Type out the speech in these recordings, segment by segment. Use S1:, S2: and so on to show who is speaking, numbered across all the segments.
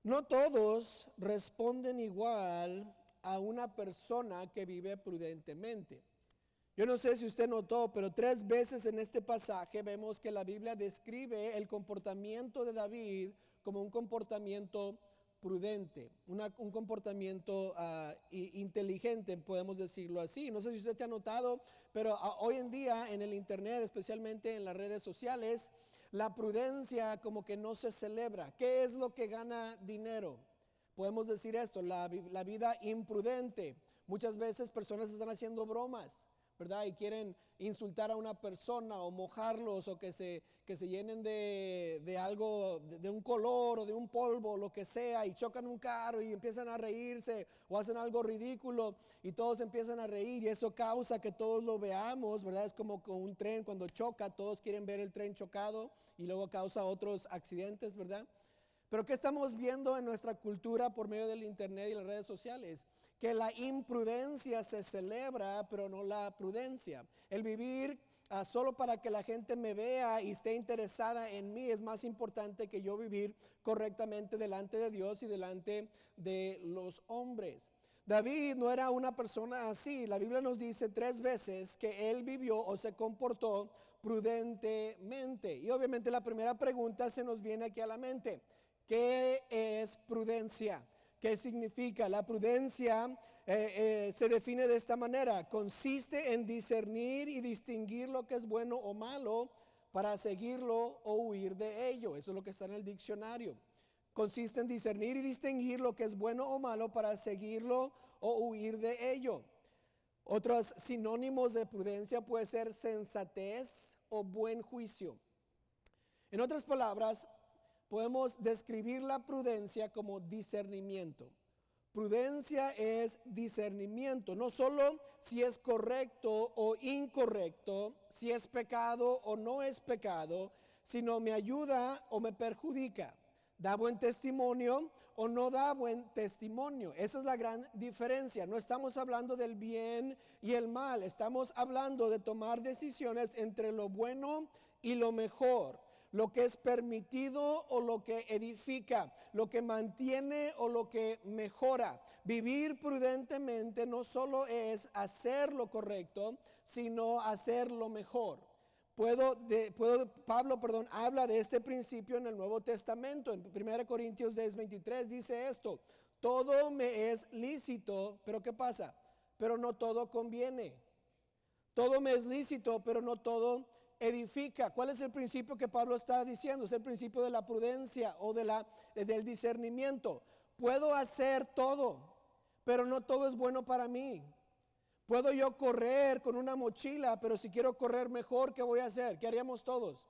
S1: No todos responden igual a una persona que vive prudentemente. Yo no sé si usted notó, pero 3 veces en este pasaje vemos que la Biblia describe el comportamiento de David como un comportamiento prudente, un comportamiento inteligente, podemos decirlo así. No sé si usted te ha notado, pero hoy en día en el internet, especialmente en las redes sociales, la prudencia como que no se celebra. ¿Qué es lo que gana dinero? Podemos decir esto, la vida imprudente. Muchas veces personas están haciendo bromas, ¿verdad? Y quieren insultar a una persona o mojarlos o que se llenen de algo, de un color o de un polvo, lo que sea, y chocan un carro y empiezan a reírse o hacen algo ridículo y todos empiezan a reír y eso causa que todos lo veamos, ¿verdad? Es como con un tren cuando choca, todos quieren ver el tren chocado y luego causa otros accidentes, ¿verdad? Pero ¿qué estamos viendo en nuestra cultura por medio del internet y las redes sociales? Que la imprudencia se celebra, pero no la prudencia. El vivir solo para que la gente me vea y esté interesada en mí es más importante que yo vivir correctamente delante de Dios y delante de los hombres. David no era una persona así. La Biblia nos dice 3 veces que él vivió o se comportó prudentemente. Y obviamente la primera pregunta se nos viene aquí a la mente. ¿Qué es prudencia? ¿Qué significa? La prudencia se define de esta manera. Consiste en discernir y distinguir lo que es bueno o malo para seguirlo o huir de ello. Eso es lo que está en el diccionario. Consiste en discernir y distinguir lo que es bueno o malo para seguirlo o huir de ello. Otros sinónimos de prudencia puede ser sensatez o buen juicio. En otras palabras, podemos describir la prudencia como discernimiento. Prudencia es discernimiento, no solo si es correcto o incorrecto, si es pecado o no es pecado, sino me ayuda o me perjudica. Da buen testimonio o no da buen testimonio. Esa es la gran diferencia. No estamos hablando del bien y el mal. Estamos hablando de tomar decisiones entre lo bueno y lo mejor. Lo que es permitido o lo que edifica, lo que mantiene o lo que mejora. Vivir prudentemente no solo es hacer lo correcto, sino hacer lo mejor. Pablo habla de este principio en el Nuevo Testamento. En 1 Corintios 10:23 dice esto: todo me es lícito, pero ¿qué pasa? Pero no todo conviene. Todo me es lícito, pero no todo edifica. ¿Cuál es el principio que Pablo está diciendo? Es el principio de la prudencia o del discernimiento. Puedo hacer todo, pero no todo es bueno para mí. Puedo yo correr con una mochila, pero si quiero correr mejor, ¿qué voy a hacer? ¿Qué haríamos todos?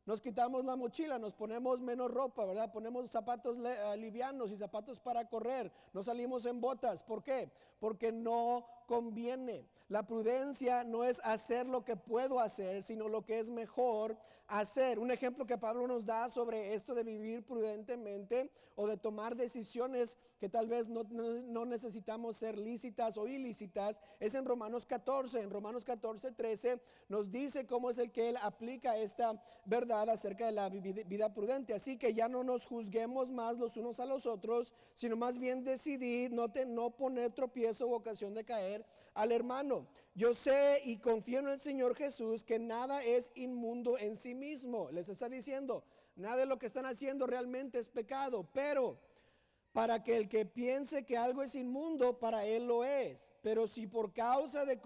S1: Nos quitamos la mochila, nos ponemos menos ropa, ¿verdad? Ponemos zapatos livianos y zapatos para correr. No salimos en botas. ¿Por qué? Porque no conviene. La prudencia no es hacer lo que puedo hacer, sino lo que es mejor hacer. Un ejemplo que Pablo nos da sobre esto de vivir prudentemente o de tomar decisiones que tal vez no necesitamos ser lícitas o ilícitas es en Romanos 14. En Romanos 14:13 nos dice cómo es el que él aplica esta verdad acerca de la vida prudente. Así que ya no nos juzguemos más los unos a los otros, sino más bien decidir no poner tropiezo o ocasión de caer al hermano. Yo sé y confío en el Señor Jesús que nada es inmundo en sí mismo. Les está diciendo, nada de lo que están haciendo realmente es pecado, pero para que el que piense que algo es inmundo, para él lo es. Pero si por causa de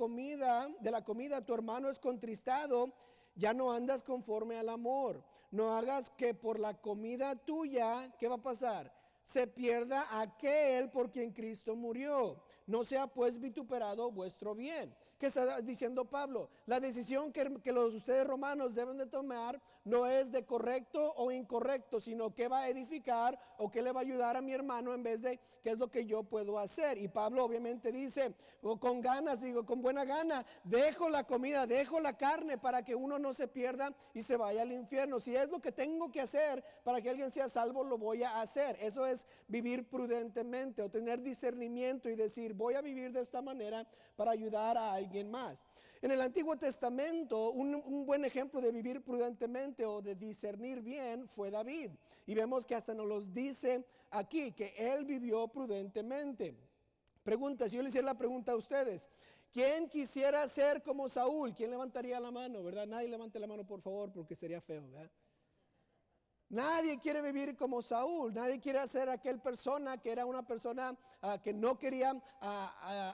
S1: la comida tu hermano es contristado, ya no andas conforme al amor. No hagas que por la comida tuya, ¿qué va a pasar? Se pierda aquel por quien Cristo murió. No sea pues vituperado vuestro bien. ¿Qué está diciendo Pablo? La decisión que ustedes romanos deben de tomar no es de correcto o incorrecto, sino que va a edificar o que le va a ayudar a mi hermano en vez de qué es lo que yo puedo hacer. Y Pablo obviamente dice, con buena gana, dejo la comida, dejo la carne para que uno no se pierda y se vaya al infierno. Si es lo que tengo que hacer para que alguien sea salvo, lo voy a hacer. Eso es vivir prudentemente o tener discernimiento y decir, decir, voy a vivir de esta manera para ayudar a alguien más. En el Antiguo Testamento, un buen ejemplo de vivir prudentemente o de discernir bien fue David. Y vemos que hasta nos los dice aquí, que él vivió prudentemente. Pregunta, si yo le hiciera la pregunta a ustedes, ¿quién quisiera ser como Saúl? ¿Quién levantaría la mano, verdad? Nadie levante la mano, por favor, porque sería feo, ¿verdad? Nadie quiere vivir como Saúl, nadie quiere ser aquel persona que era una persona que no quería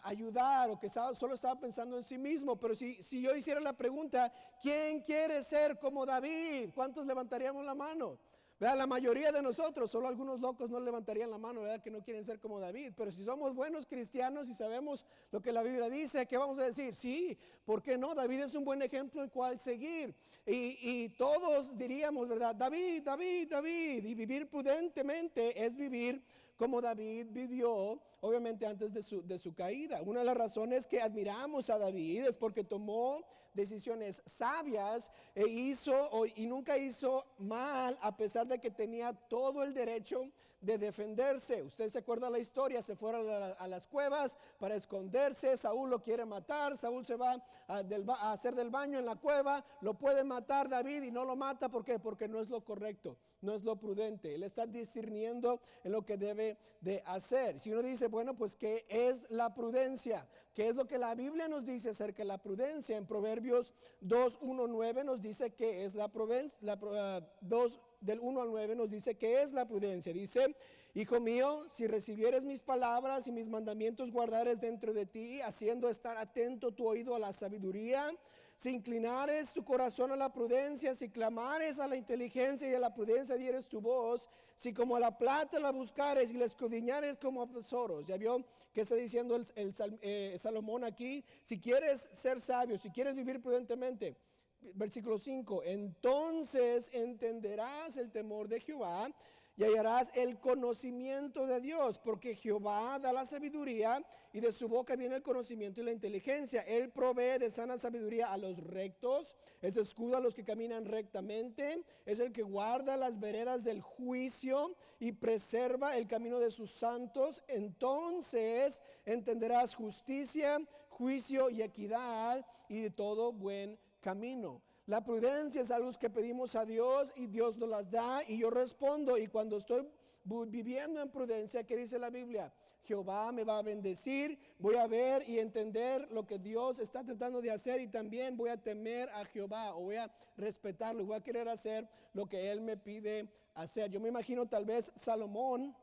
S1: ayudar o que solo estaba pensando en sí mismo. Pero si yo hiciera la pregunta, ¿quién quiere ser como David? ¿Cuántos levantaríamos la mano? ¿Verdad? La mayoría de nosotros, solo algunos locos no levantarían la mano, ¿verdad? Que no quieren ser como David. Pero si somos buenos cristianos y sabemos lo que la Biblia dice, ¿qué vamos a decir? Sí, ¿por qué no? David es un buen ejemplo el cual seguir. Y todos diríamos, ¿verdad? David, David, David. Y vivir prudentemente es vivir como David vivió, obviamente antes de su caída. Una de las razones que admiramos a David es porque tomó decisiones sabias y nunca hizo mal, a pesar de que tenía todo el derecho de defenderse. Usted se acuerda la historia, se fueron a las cuevas para esconderse, Saúl lo quiere matar, Saúl se va a hacer del baño en la cueva, lo puede matar David y no lo mata. ¿Por qué? Porque no es lo correcto, no es lo prudente. Él está discerniendo en lo que debe de hacer. Si uno dice, bueno, pues ¿qué es la prudencia? ¿Qué es lo que la Biblia nos dice acerca de la prudencia? En Proverbios 2:1-9 nos dice que es la prudencia. 2 del 1 al 9 nos dice que es la prudencia. Dice, hijo mío, si recibieres mis palabras y mis mandamientos guardares dentro de ti, haciendo estar atento tu oído a la sabiduría, si inclinares tu corazón a la prudencia, si clamares a la inteligencia y a la prudencia dieres tu voz, si como a la plata la buscares y la escudriñares como a tesoros. Ya vio que está diciendo Salomón aquí, si quieres ser sabio, si quieres vivir prudentemente. Versículo 5, entonces entenderás el temor de Jehová y hallarás el conocimiento de Dios, porque Jehová da la sabiduría y de su boca viene el conocimiento y la inteligencia. Él provee de sana sabiduría a los rectos, es escudo a los que caminan rectamente, es el que guarda las veredas del juicio y preserva el camino de sus santos. Entonces entenderás justicia, juicio y equidad y de todo buen camino. La prudencia es algo que pedimos a Dios y Dios nos las da y yo respondo. Y cuando estoy viviendo en prudencia, ¿qué dice la Biblia? Jehová me va a bendecir, voy a ver y entender lo que Dios está tratando de hacer y también voy a temer a Jehová o voy a respetarlo, voy a querer hacer lo que Él me pide hacer. Yo me imagino tal vez Salomón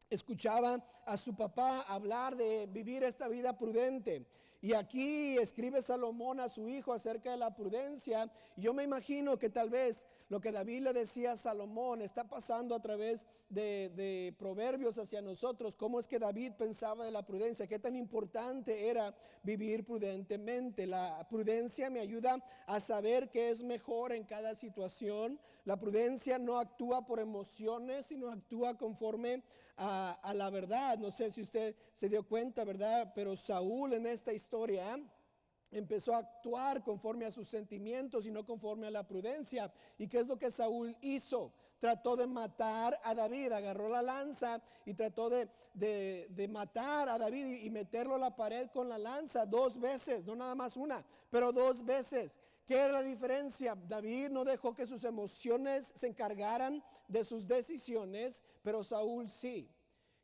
S1: escuchaba a su papá hablar de vivir esta vida prudente. Y aquí escribe Salomón a su hijo acerca de la prudencia. Y yo me imagino que tal vez lo que David le decía a Salomón está pasando a través de proverbios hacia nosotros. Cómo es que David pensaba de la prudencia, qué tan importante era vivir prudentemente. La prudencia me ayuda a saber qué es mejor en cada situación. La prudencia no actúa por emociones, sino actúa conforme a la verdad. No sé si usted se dio cuenta, ¿verdad? Pero Saúl en esta historia empezó a actuar conforme a sus sentimientos y no conforme a la prudencia. ¿Y qué es lo que Saúl hizo? Trató de matar a David, agarró la lanza y trató de matar a David y meterlo a la pared con la lanza 2 veces, no nada más una, pero 2 veces. ¿Qué era la diferencia? David no dejó que sus emociones se encargaran de sus decisiones, pero Saúl sí.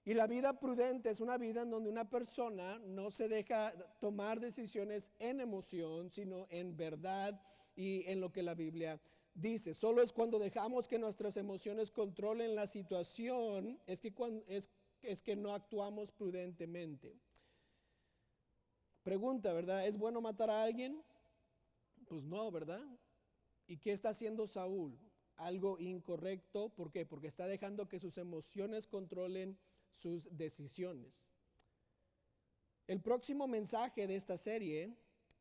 S1: Y la vida prudente es una vida en donde una persona no se deja tomar decisiones en emoción, sino en verdad y en lo que la Biblia dice. Solo es cuando dejamos que nuestras emociones controlen la situación, es que no actuamos prudentemente. Pregunta, ¿verdad? ¿Es bueno matar a alguien? Pues no, ¿verdad? ¿Y qué está haciendo Saúl? Algo incorrecto. ¿Por qué? Porque está dejando que sus emociones controlen sus decisiones. El próximo mensaje de esta serie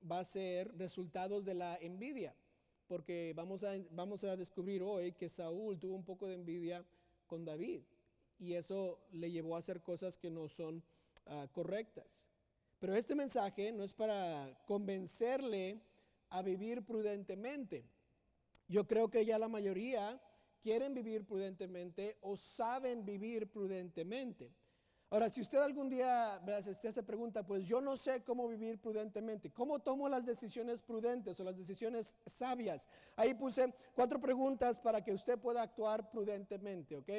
S1: va a ser resultados de la envidia, porque vamos a descubrir hoy que Saúl tuvo un poco de envidia con David y eso le llevó a hacer cosas que no son correctas. Pero este mensaje no es para convencerle a vivir prudentemente. Yo creo que ya la mayoría quieren vivir prudentemente o saben vivir prudentemente. Ahora, si usted algún día, ¿verdad?, usted se pregunta, pues yo no sé cómo vivir prudentemente, ¿cómo tomo las decisiones prudentes o las decisiones sabias? Ahí puse 4 preguntas para que usted pueda actuar prudentemente, ¿ok?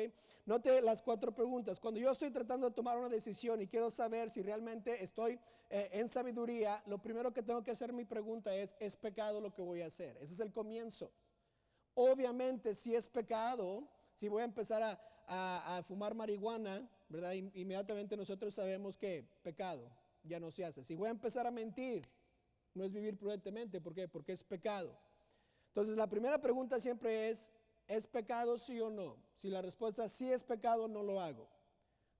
S1: Note las 4 preguntas. Cuando yo estoy tratando de tomar una decisión y quiero saber si realmente estoy en sabiduría, lo primero que tengo que hacer mi pregunta ¿es pecado lo que voy a hacer? Ese es el comienzo. Obviamente, si es pecado, si voy a empezar a fumar marihuana, ¿verdad? Inmediatamente nosotros sabemos que pecado ya no se hace. Si voy a empezar a mentir, no es vivir prudentemente. ¿Por qué? Porque es pecado. Entonces, la primera pregunta siempre ¿es pecado sí o no? Si la respuesta sí es pecado, no lo hago.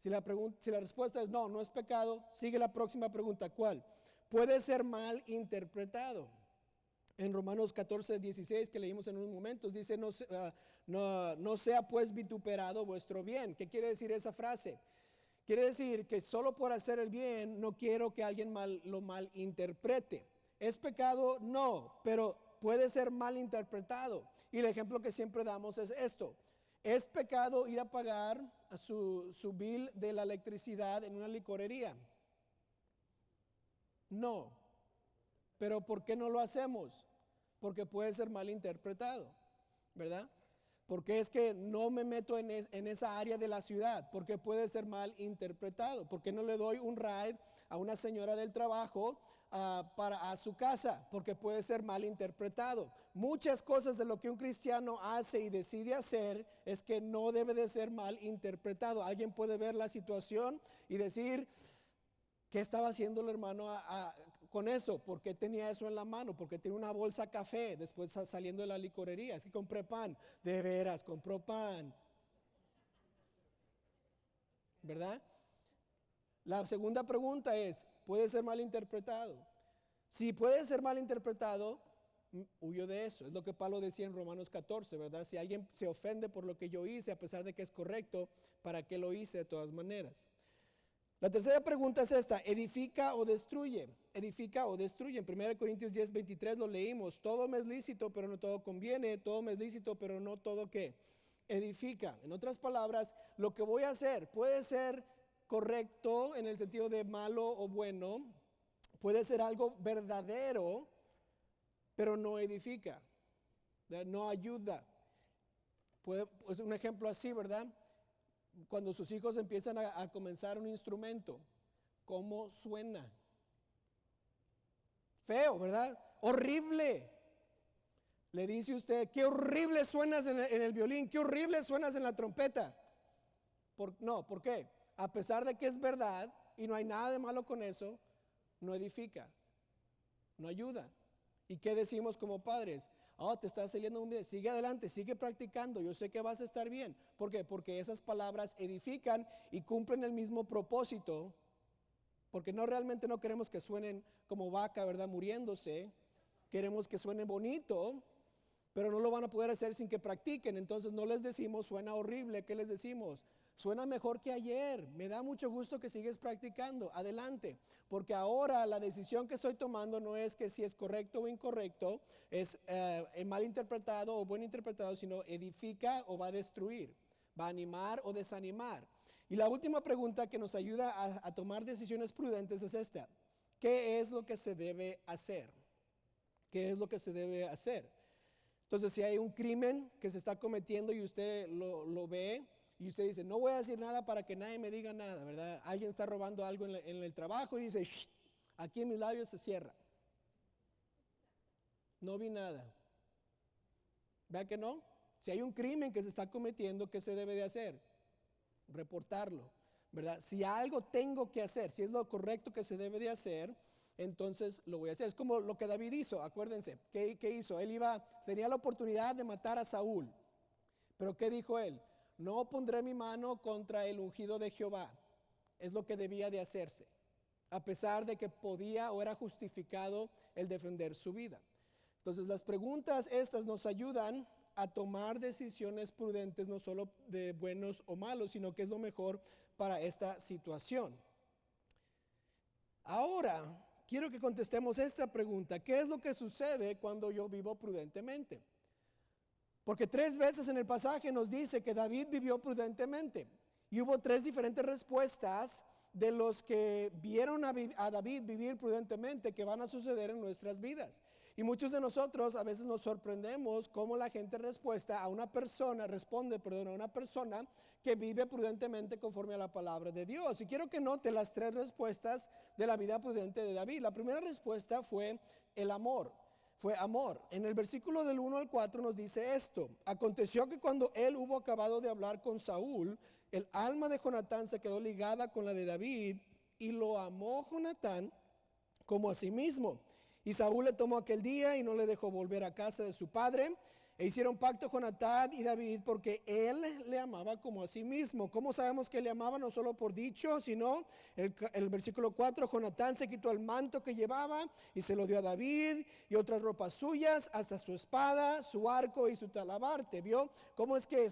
S1: Si la respuesta es no, no es pecado, sigue la próxima pregunta. ¿Cuál? Puede ser mal interpretado. En Romanos 14:16 que leímos en unos momentos dice no sea pues vituperado vuestro bien. ¿Qué quiere decir esa frase? Quiere decir que solo por hacer el bien no quiero que alguien lo malinterprete. ¿Es pecado? No, pero puede ser malinterpretado. Y el ejemplo que siempre damos es esto. ¿Es pecado ir a pagar su bill de la electricidad en una licorería? No. Pero ¿por qué no lo hacemos? Porque puede ser mal interpretado, ¿verdad? Porque es que no me meto en esa área de la ciudad, porque puede ser mal interpretado. Porque no le doy un ride a una señora del trabajo a su casa, porque puede ser mal interpretado. Muchas cosas de lo que un cristiano hace y decide hacer es que no debe de ser mal interpretado. Alguien puede ver la situación y decir, ¿qué estaba haciendo el hermano con eso? ¿Por qué tenía eso en la mano? ¿Por qué tiene una bolsa café después saliendo de la licorería? Es que compré pan. De veras, compró pan. ¿Verdad? La segunda pregunta es, ¿puede ser mal interpretado? Si puede ser mal interpretado, huyo de eso. Es lo que Pablo decía en Romanos 14, ¿verdad? Si alguien se ofende por lo que yo hice, a pesar de que es correcto, ¿para qué lo hice de todas maneras? La tercera pregunta es esta, ¿edifica o destruye? Edifica o destruye. En 1 Corintios 10:23 lo leímos, todo me es lícito, pero no todo conviene, todo me es lícito, pero no todo ¿qué? Edifica. En otras palabras, lo que voy a hacer puede ser correcto en el sentido de malo o bueno, puede ser algo verdadero, pero no edifica, ¿verdad? No ayuda. Es un ejemplo así, ¿verdad? Cuando sus hijos empiezan a comenzar un instrumento, ¿cómo suena? Feo, ¿verdad? Horrible. Le dice usted, qué horrible suenas en el violín, qué horrible suenas en la trompeta. No, ¿por qué? A pesar de que es verdad y no hay nada de malo con eso, no edifica, no ayuda. ¿Y qué decimos como padres? Oh, te está saliendo muy bien, sigue adelante, sigue practicando, yo sé que vas a estar bien. ¿Por qué? Porque esas palabras edifican y cumplen el mismo propósito, porque realmente no queremos que suenen como vaca, ¿verdad? Muriéndose, queremos que suene bonito, pero no lo van a poder hacer sin que practiquen. Entonces no les decimos, suena horrible, ¿qué les decimos? Suena mejor que ayer, me da mucho gusto que sigues practicando, adelante, porque ahora la decisión que estoy tomando no es que si es correcto o incorrecto, es mal interpretado o buen interpretado, sino edifica o va a destruir, va a animar o desanimar. Y la última pregunta que nos ayuda a tomar decisiones prudentes es esta, ¿qué es lo que se debe hacer? ¿Qué es lo que se debe hacer? Entonces, si hay un crimen que se está cometiendo y usted lo ve, y usted dice, no voy a decir nada para que nadie me diga nada, ¿verdad? Alguien está robando algo en el trabajo y dice, shh, aquí en mis labios se cierra. No vi nada. ¿Vea que no? Si hay un crimen que se está cometiendo, ¿qué se debe de hacer? Reportarlo, ¿verdad? Si algo tengo que hacer, si es lo correcto que se debe de hacer, entonces lo voy a hacer. Es como lo que David hizo, acuérdense. ¿Qué hizo? Tenía la oportunidad de matar a Saúl. Pero ¿qué dijo él? No pondré mi mano contra el ungido de Jehová. Es lo que debía de hacerse, a pesar de que podía o era justificado el defender su vida. Entonces las preguntas estas nos ayudan a tomar decisiones prudentes, no solo de buenos o malos, sino que es lo mejor para esta situación. Ahora, quiero que contestemos esta pregunta. ¿Qué es lo que sucede cuando yo vivo prudentemente? Porque 3 veces en el pasaje nos dice que David vivió prudentemente. Y hubo tres diferentes respuestas de los que vieron a David vivir prudentemente que van a suceder en nuestras vidas. Y muchos de nosotros a veces nos sorprendemos cómo la gente responde a una persona que vive prudentemente conforme a la palabra de Dios. Y quiero que note las tres respuestas de la vida prudente de David. La primera respuesta fue el amor. Fue amor. En el versículo del 1 al 4 nos dice esto: aconteció que cuando él hubo acabado de hablar con Saúl, el alma de Jonatán se quedó ligada con la de David, y lo amó Jonatán como a sí mismo. Y Saúl le tomó aquel día y no le dejó volver a casa de su padre. E hicieron pacto Jonatán y David porque él le amaba como a sí mismo. ¿Cómo sabemos que le amaba? No solo por dicho, sino el versículo 4, Jonatán se quitó el manto que llevaba y se lo dio a David y otras ropas suyas, hasta su espada, su arco y su talabarte. ¿Vio cómo es que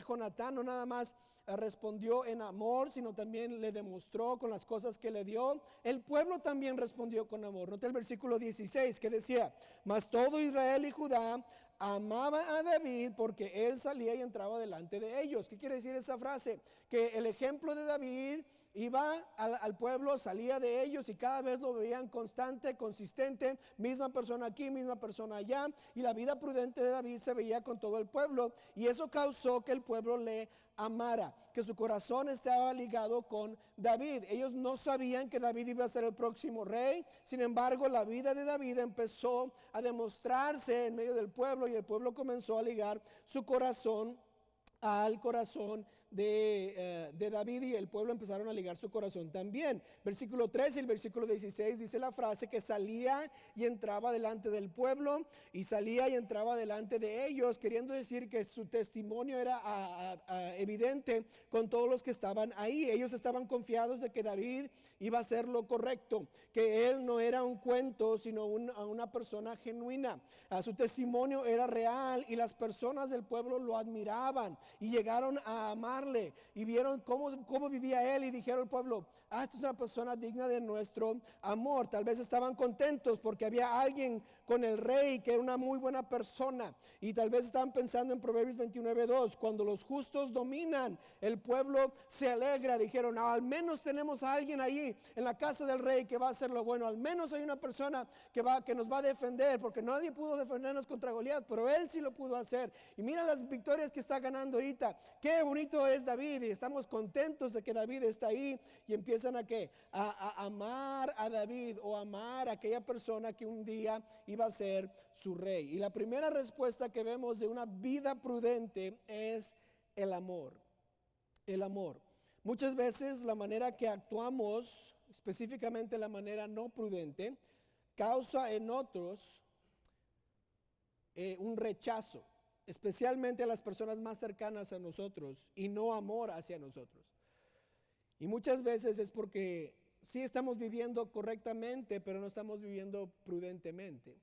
S1: Jonatán no nada más respondió en amor, sino también le demostró con las cosas que le dio? El pueblo también respondió con amor. Nota el versículo 16 que decía: mas todo Israel y Judá amaba a David porque él salía y entraba delante de ellos. ¿Qué quiere decir esa frase? Que el ejemplo de David iba al pueblo, salía de ellos y cada vez lo veían constante, consistente, misma persona aquí, misma persona allá, y la vida prudente de David se veía con todo el pueblo, y eso causó que el pueblo le amara, que su corazón estaba ligado con David. Ellos no sabían que David iba a ser el próximo rey. Sin embargo, la vida de David empezó a demostrarse en medio del pueblo, y el pueblo comenzó a ligar su corazón al corazón de David, y el pueblo empezaron a ligar su corazón también. Versículo 13 y el versículo 16 dice la frase que salía y entraba delante del pueblo y salía y entraba delante de ellos, queriendo decir que su testimonio era evidente con todos los que estaban ahí. Ellos estaban confiados de que David iba a hacer lo correcto, que él no era un cuento, sino una persona genuina. Su testimonio era real y las personas del pueblo lo admiraban y llegaron a amarle y vieron cómo vivía él, y dijeron al pueblo: esta es una persona digna de nuestro amor. Tal vez estaban contentos porque había alguien con el rey que era una muy buena persona, y tal vez estaban pensando en Proverbios 29:2: cuando los justos dominan, el pueblo se alegra. Dijeron: al menos tenemos a alguien ahí en la casa del rey que va a hacer lo bueno, al menos hay una persona que nos va a defender, porque nadie pudo defendernos contra Goliat, pero él sí lo pudo hacer. Y mira las victorias que está ganando ahorita. Qué bonito es David, y estamos contentos de que David está ahí, y empiezan a amar a David, o amar a aquella persona que un día iba a ser su rey. Y la primera respuesta que vemos de una vida prudente es el amor. El amor. Muchas veces la manera que actuamos, específicamente la manera no prudente, causa en otros un rechazo, especialmente a las personas más cercanas a nosotros, y no amor hacia nosotros. Y muchas veces es porque sí estamos viviendo correctamente, pero no estamos viviendo prudentemente.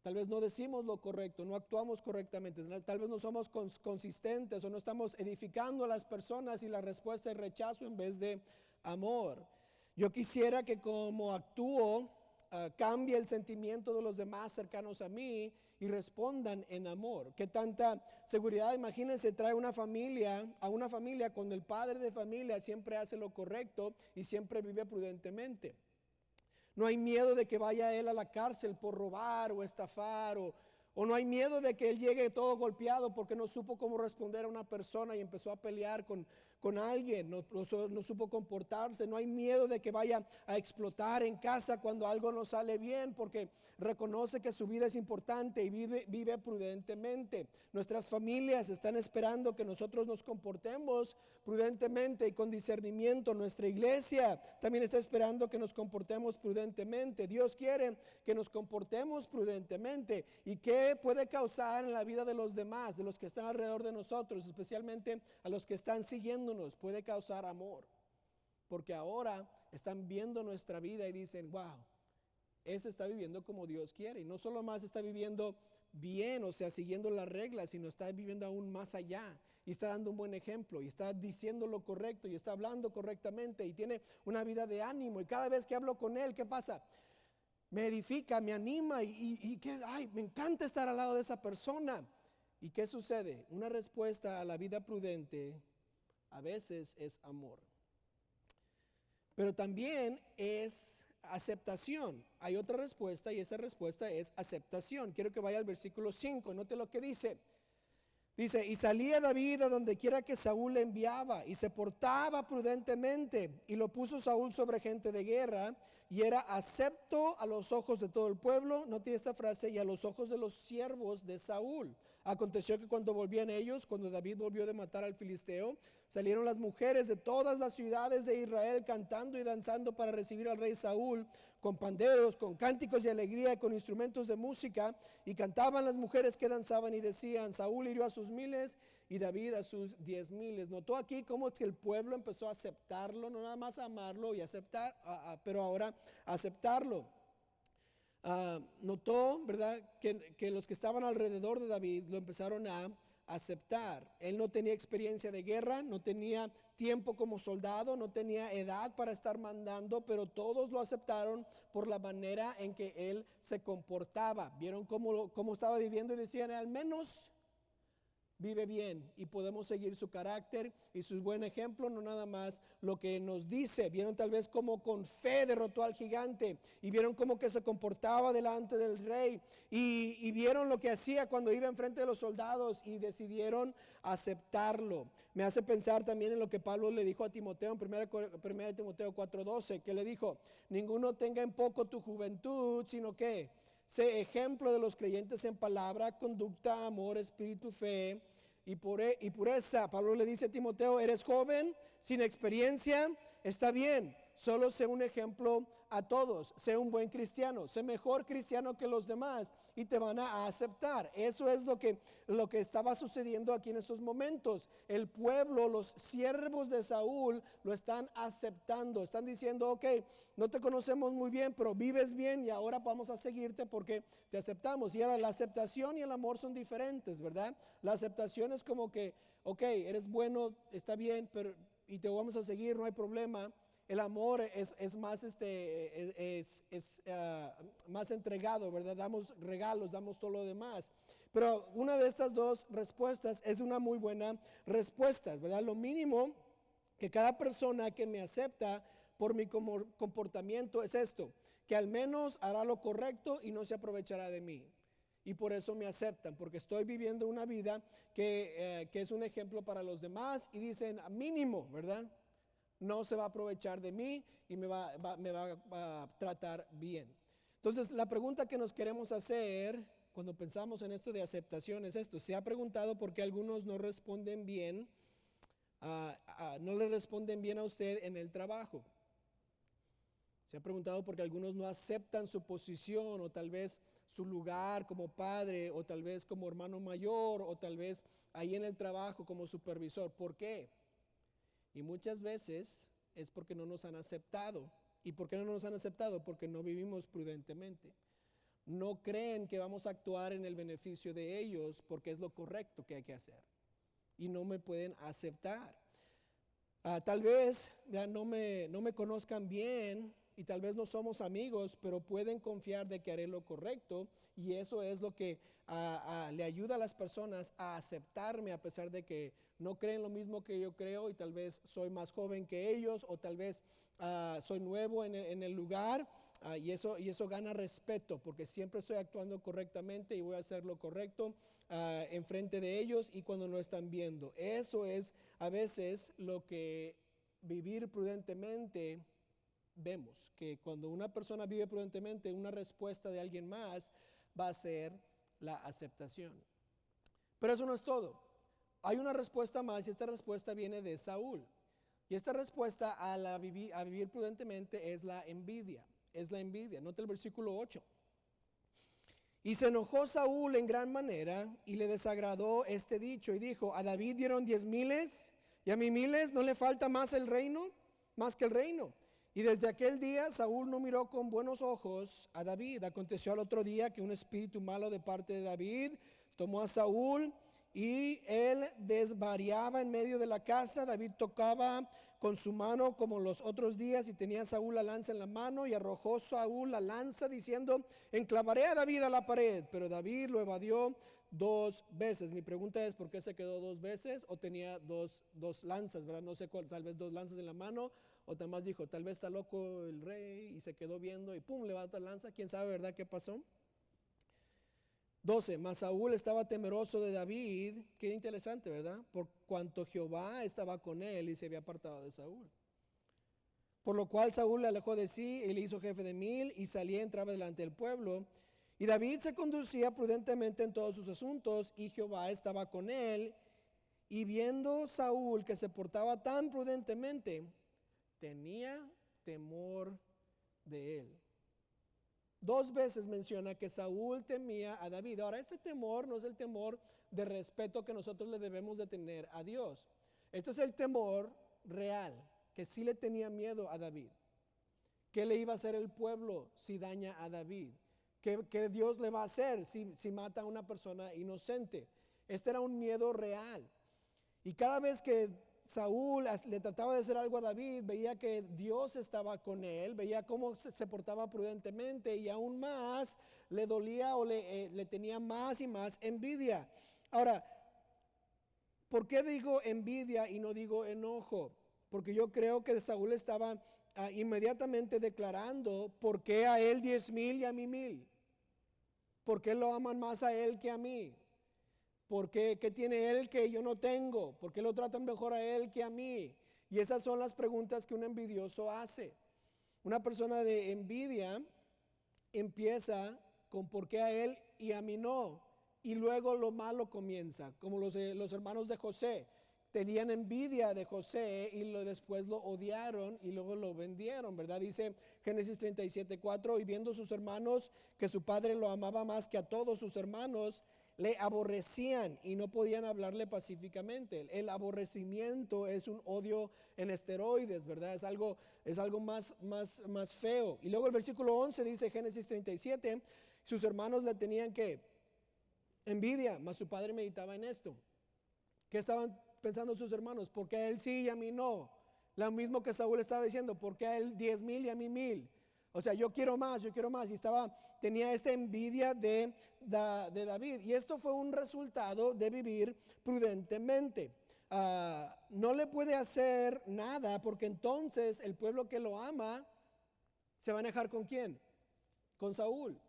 S1: Tal vez no decimos lo correcto, no actuamos correctamente, tal vez no somos consistentes, o no estamos edificando a las personas, y la respuesta es rechazo en vez de amor. Yo quisiera que como actúo cambie el sentimiento de los demás cercanos a mí y respondan en amor. Qué tanta seguridad, imagínense, trae a una familia cuando el padre de familia siempre hace lo correcto y siempre vive prudentemente. No hay miedo de que vaya él a la cárcel por robar o estafar, o no hay miedo de que él llegue todo golpeado porque no supo cómo responder a una persona y empezó a pelear con alguien, no supo comportarse. No hay miedo de que vaya a explotar en casa cuando algo no sale bien, porque reconoce que su vida es importante y vive prudentemente. Nuestras familias están esperando que nosotros nos comportemos prudentemente y con discernimiento. Nuestra iglesia también está esperando que nos comportemos prudentemente. Dios quiere que nos comportemos prudentemente. ¿Y qué puede causar en la vida de los demás, de los que están alrededor de nosotros, especialmente a los que están siguiéndonos? Puede causar amor, porque ahora están viendo nuestra vida y dicen: wow, ese está viviendo como Dios quiere. Y no solo más está viviendo bien, o sea, siguiendo las reglas, sino está viviendo aún más allá, y está dando un buen ejemplo, y está diciendo lo correcto, y está hablando correctamente, y tiene una vida de ánimo. Y cada vez que hablo con él, ¿qué pasa? Me edifica, me anima, y me encanta estar al lado de esa persona. ¿Y qué sucede? Una respuesta a la vida prudente A veces es amor. Pero también es aceptación. Hay otra respuesta y esa respuesta es aceptación. Quiero que vaya al versículo 5. Note lo que dice. Dice, y salía David a donde quiera que Saúl le enviaba y se portaba prudentemente y lo puso Saúl sobre gente de guerra y era acepto a los ojos de todo el pueblo. Note esta frase, y a los ojos de los siervos de Saúl. Aconteció que cuando volvían ellos, cuando David volvió de matar al filisteo, salieron las mujeres de todas las ciudades de Israel cantando y danzando para recibir al rey Saúl, con panderos, con cánticos de alegría, con instrumentos de música, y cantaban las mujeres que danzaban y decían, Saúl hirió a sus 1000 y David a sus 10,000. Notó aquí cómo que el pueblo empezó a aceptarlo, no nada más amarlo y aceptar, pero ahora aceptarlo. Notó, ¿verdad?, que los que estaban alrededor de David lo empezaron a aceptar. Él no tenía experiencia de guerra, no tenía tiempo como soldado, no tenía edad para estar mandando, pero todos lo aceptaron por la manera en que él se comportaba. Vieron cómo estaba viviendo y decían, al menos vive bien y podemos seguir su carácter y su buen ejemplo, no nada más lo que nos dice. Vieron tal vez cómo con fe derrotó al gigante y vieron cómo que se comportaba delante del rey y vieron lo que hacía cuando iba enfrente de los soldados y decidieron aceptarlo. Me hace pensar también en lo que Pablo le dijo a Timoteo en 1 Timoteo 4:12, que le dijo, ninguno tenga en poco tu juventud, sino que sé ejemplo de los creyentes en palabra, conducta, amor, espíritu, fe y pureza. Pablo le dice a Timoteo, eres joven, sin experiencia, está bien, solo sé un ejemplo a todos, sé un buen cristiano, sé mejor cristiano que los demás y te van a aceptar. Eso es lo que estaba sucediendo aquí en estos momentos. El pueblo, los siervos de Saúl lo están aceptando, están diciendo, ok, no te conocemos muy bien, pero vives bien y ahora vamos a seguirte porque te aceptamos. Y ahora la aceptación y el amor son diferentes, ¿verdad? La aceptación es como que, ok, eres bueno, está bien, pero y te vamos a seguir, no hay problema. El amor es más, más entregado, ¿verdad? Damos regalos, damos todo lo demás. Pero una de estas dos respuestas es una muy buena respuesta, ¿verdad? Lo mínimo que cada persona que me acepta por mi comportamiento es esto, que al menos hará lo correcto y no se aprovechará de mí. Y por eso me aceptan, porque estoy viviendo una vida que es un ejemplo para los demás y dicen mínimo, ¿verdad? No se va a aprovechar de mí y me va a tratar bien. Entonces, la pregunta que nos queremos hacer cuando pensamos en esto de aceptación es esto. ¿Se ha preguntado por qué algunos no responden bien, no le responden bien a usted en el trabajo? ¿Se ha preguntado por qué algunos no aceptan su posición o tal vez su lugar como padre o tal vez como hermano mayor o tal vez ahí en el trabajo como supervisor? ¿Por qué? Y muchas veces es porque no nos han aceptado. ¿Y por qué no nos han aceptado? Porque no vivimos prudentemente. No creen que vamos a actuar en el beneficio de ellos porque es lo correcto que hay que hacer. Y no me pueden aceptar. Tal vez ya no me conozcan bien y tal vez no somos amigos, pero pueden confiar de que haré lo correcto y eso es lo que le ayuda a las personas a aceptarme a pesar de que no creen lo mismo que yo creo y tal vez soy más joven que ellos o tal vez soy nuevo en el lugar y eso gana respeto porque siempre estoy actuando correctamente y voy a hacer lo correcto en frente de ellos y cuando no están viendo. Eso es a veces lo que vivir prudentemente vemos, que cuando una persona vive prudentemente, una respuesta de alguien más va a ser la aceptación. Pero eso no es todo. Hay una respuesta más y esta respuesta viene de Saúl. Y esta respuesta a vivir prudentemente es la envidia. Es la envidia. Nota el versículo 8. Y se enojó Saúl en gran manera y le desagradó este dicho y dijo, a David dieron 10,000 y a mí 1,000, ¿no le falta más el reino? Más que el reino. Y desde aquel día Saúl no miró con buenos ojos a David. Aconteció al otro día que un espíritu malo de parte de David tomó a Saúl y él desvariaba en medio de la casa. David tocaba con su mano como los otros días y tenía Saúl la lanza en la mano y arrojó Saúl la lanza diciendo, enclavaré a David a la pared. Pero David lo evadió 2 veces. Mi pregunta es, ¿por qué se quedó 2 veces? O tenía dos lanzas, ¿verdad? No sé cuál, tal vez 2 lanzas en la mano, o tal vez dijo, tal vez está loco el rey y se quedó viendo y pum, levanta la lanza. ¿Quién sabe, verdad, qué pasó? 12. Mas Saúl estaba temeroso de David. Qué interesante, ¿verdad? Por cuanto Jehová estaba con él y se había apartado de Saúl. Por lo cual Saúl le alejó de sí y le hizo jefe de 1000 y salía y entraba delante del pueblo. Y David se conducía prudentemente en todos sus asuntos y Jehová estaba con él. Y viendo Saúl que se portaba tan prudentemente, tenía temor de él. 2 veces menciona que Saúl temía a David. Ahora, este temor no es el temor de respeto que nosotros le debemos de tener a Dios. Este es el temor real, que sí le tenía miedo a David. ¿Qué le iba a hacer el pueblo si daña a David? ¿Qué Dios le va a hacer si mata a una persona inocente? Este era un miedo real. Y cada vez que Saúl le trataba de hacer algo a David, veía que Dios estaba con él, veía cómo se portaba prudentemente y aún más le dolía o le tenía más y más envidia. Ahora, ¿por qué digo envidia y no digo enojo? Porque yo creo que Saúl estaba inmediatamente declarando, ¿por qué a él 10,000 y a mí 1000? ¿Por qué lo aman más a él que a mí? ¿Por qué? ¿Qué tiene él que yo no tengo? ¿Por qué lo tratan mejor a él que a mí? Y esas son las preguntas que un envidioso hace. Una persona de envidia empieza con ¿por qué a él y a mí no? Y luego lo malo comienza, como los hermanos de José. Tenían envidia de José y después lo odiaron y luego lo vendieron, ¿verdad? Dice Génesis 37:4, y viendo sus hermanos que su padre lo amaba más que a todos sus hermanos, le aborrecían y no podían hablarle pacíficamente. El aborrecimiento es un odio en esteroides, ¿verdad? Es algo más feo. Y luego el versículo 11 dice, Génesis 37, sus hermanos le tenían que envidia, mas su padre meditaba en esto. ¿Qué estaban pensando sus hermanos? ¿Por qué a él sí y a mí no? Lo mismo que Saúl estaba diciendo, ¿por qué a él 10,000 y a mí 1000? O sea, yo quiero más. Y tenía esta envidia de David. Y esto fue un resultado de vivir prudentemente. No le puede hacer nada porque entonces el pueblo que lo ama se va a enojar ¿con quién? Con Saúl,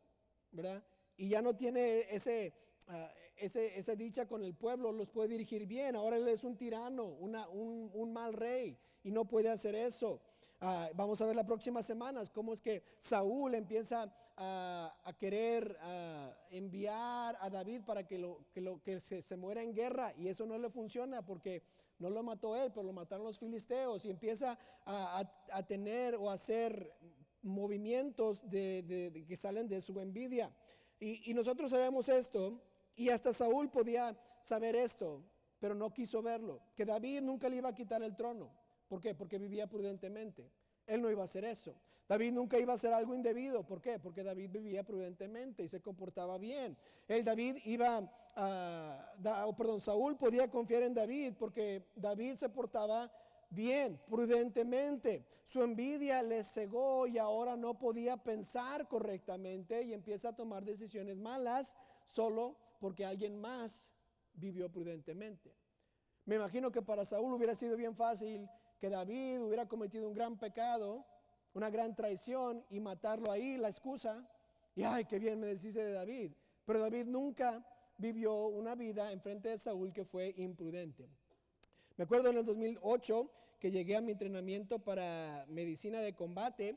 S1: ¿verdad? Y ya no tiene esa dicha con el pueblo, los puede dirigir bien. Ahora él es un tirano, un mal rey y no puede hacer eso. Vamos a ver las próximas semanas cómo es que Saúl empieza a querer enviar a David para que se muera en guerra, y eso no le funciona porque no lo mató él, pero lo mataron los filisteos, y empieza a tener o a hacer movimientos que salen de su envidia. Y nosotros sabemos esto, y hasta Saúl podía saber esto, pero no quiso verlo, que David nunca le iba a quitar el trono. ¿Por qué? Porque vivía prudentemente. Él no iba a hacer eso. David nunca iba a hacer algo indebido. ¿Por qué? Porque David vivía prudentemente y se comportaba bien. Saúl podía confiar en David porque David se portaba bien, prudentemente. Su envidia le cegó y ahora no podía pensar correctamente y empieza a tomar decisiones malas solo porque alguien más vivió prudentemente. Me imagino que para Saúl hubiera sido bien fácil que David hubiera cometido un gran pecado, una gran traición, y matarlo ahí, la excusa, y ay, qué bien me deshice de David. Pero David nunca vivió una vida en frente de Saúl que fue imprudente. Me acuerdo en el 2008 que llegué a mi entrenamiento para medicina de combate,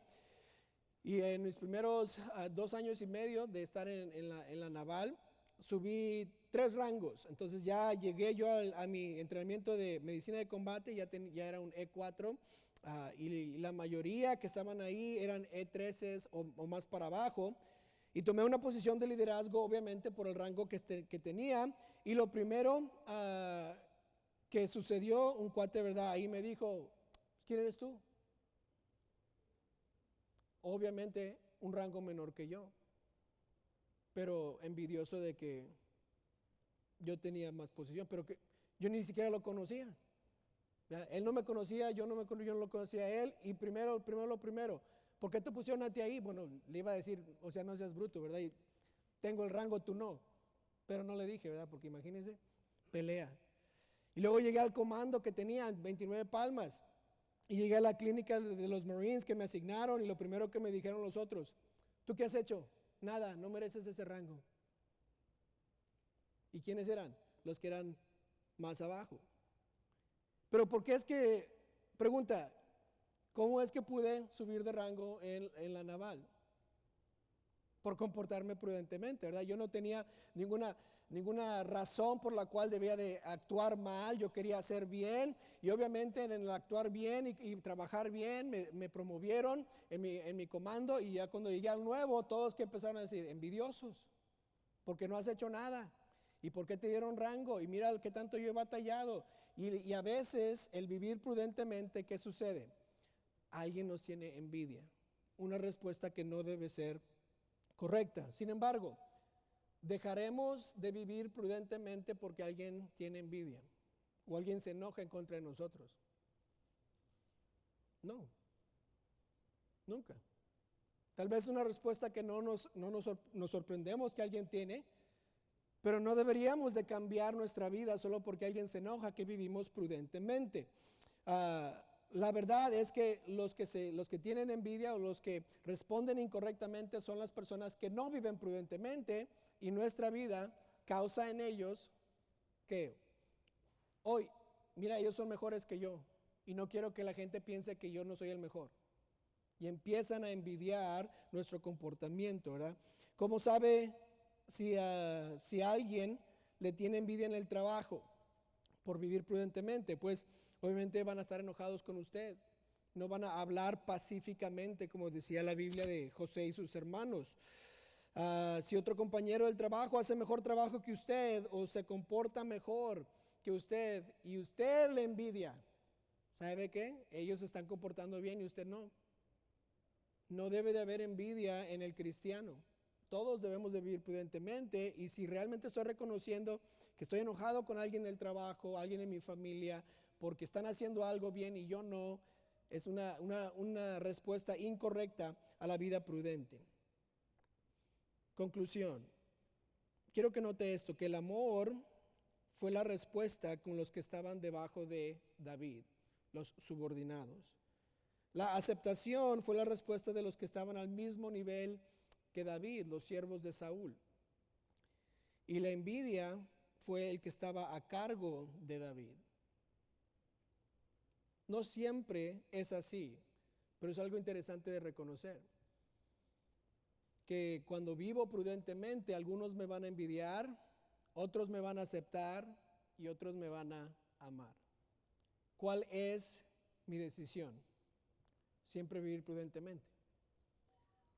S1: y en mis primeros 2 años y medio de estar en la naval, subí 3 rangos. Entonces ya llegué yo a mi entrenamiento de medicina de combate, ya era un E4, y la mayoría que estaban ahí eran E13 o más para abajo. Y tomé una posición de liderazgo, obviamente, por el rango que tenía. Y lo primero que sucedió, un cuate, ¿verdad? Ahí me dijo, ¿quién eres tú? Obviamente, un rango menor que yo, pero envidioso de que yo tenía más posición, pero que yo ni siquiera lo conocía. ¿Verdad? Él no me conocía, yo no lo conocía a él. Y primero, ¿por qué te pusieron a ti ahí? Bueno, le iba a decir, o sea, no seas bruto, ¿verdad? Y tengo el rango, tú no. pero no le dije, ¿verdad? Porque imagínense, pelea. Y luego llegué al comando que tenía 29 palmas. Y llegué a la clínica de los Marines que me asignaron y lo primero que me dijeron los otros, ¿tú qué has hecho? Nada, no mereces ese rango. ¿Y quiénes eran? Los que eran más abajo. Pero ¿por qué es que, pregunta, cómo es que pude subir de rango en la naval? Por comportarme prudentemente, ¿verdad? Yo no tenía ninguna razón por la cual debía de actuar mal. Yo quería hacer bien y obviamente en el actuar bien y trabajar bien me promovieron en mi comando, y ya cuando llegué al nuevo, todos que empezaron a decir, envidiosos, porque no has hecho nada y por qué te dieron rango y mira qué tanto yo he batallado. Y a veces el vivir prudentemente, ¿qué sucede? Alguien nos tiene envidia, una respuesta que no debe ser correcta. Sin embargo, ¿dejaremos de vivir prudentemente porque alguien tiene envidia o alguien se enoja en contra de nosotros? No, nunca. Tal vez una respuesta que no nos sorprendemos que alguien tiene, pero no deberíamos de cambiar nuestra vida solo porque alguien se enoja, que vivimos prudentemente. La verdad es que los que tienen envidia o los que responden incorrectamente son las personas que no viven prudentemente, y nuestra vida causa en ellos que hoy, mira, ellos son mejores que yo y no quiero que la gente piense que yo no soy el mejor. Y empiezan a envidiar nuestro comportamiento, ¿verdad? ¿Cómo sabe si alguien le tiene envidia en el trabajo por vivir prudentemente? Pues obviamente van a estar enojados con usted. No van a hablar pacíficamente, como decía la Biblia de José y sus hermanos. Si otro compañero del trabajo hace mejor trabajo que usted o se comporta mejor que usted y usted le envidia, ¿sabe qué? Ellos se están comportando bien y usted no. No debe de haber envidia en el cristiano. Todos debemos de vivir prudentemente, y si realmente estoy reconociendo que estoy enojado con alguien del trabajo, alguien en mi familia, porque están haciendo algo bien y yo no, es una respuesta incorrecta a la vida prudente. Conclusión. Quiero que note esto, que el amor fue la respuesta con los que estaban debajo de David, los subordinados. La aceptación fue la respuesta de los que estaban al mismo nivel que David, los siervos de Saúl. Y la envidia fue el que estaba a cargo de David. No siempre es así, pero es algo interesante de reconocer. Que cuando vivo prudentemente, algunos me van a envidiar, otros me van a aceptar y otros me van a amar. ¿Cuál es mi decisión? Siempre vivir prudentemente.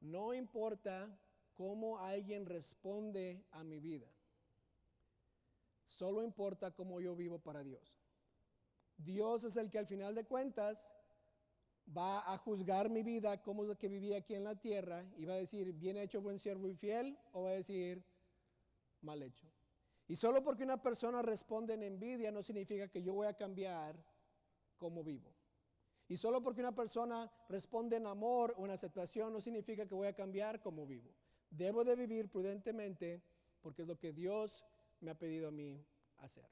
S1: No importa cómo alguien responde a mi vida, solo importa cómo yo vivo para Dios. Dios es el que al final de cuentas va a juzgar mi vida como lo que viví aquí en la tierra, y va a decir, bien hecho, buen siervo y fiel, o va a decir, mal hecho. Y solo porque una persona responde en envidia no significa que yo voy a cambiar cómo vivo. Y solo porque una persona responde en amor o en aceptación no significa que voy a cambiar cómo vivo. Debo de vivir prudentemente porque es lo que Dios me ha pedido a mí hacer.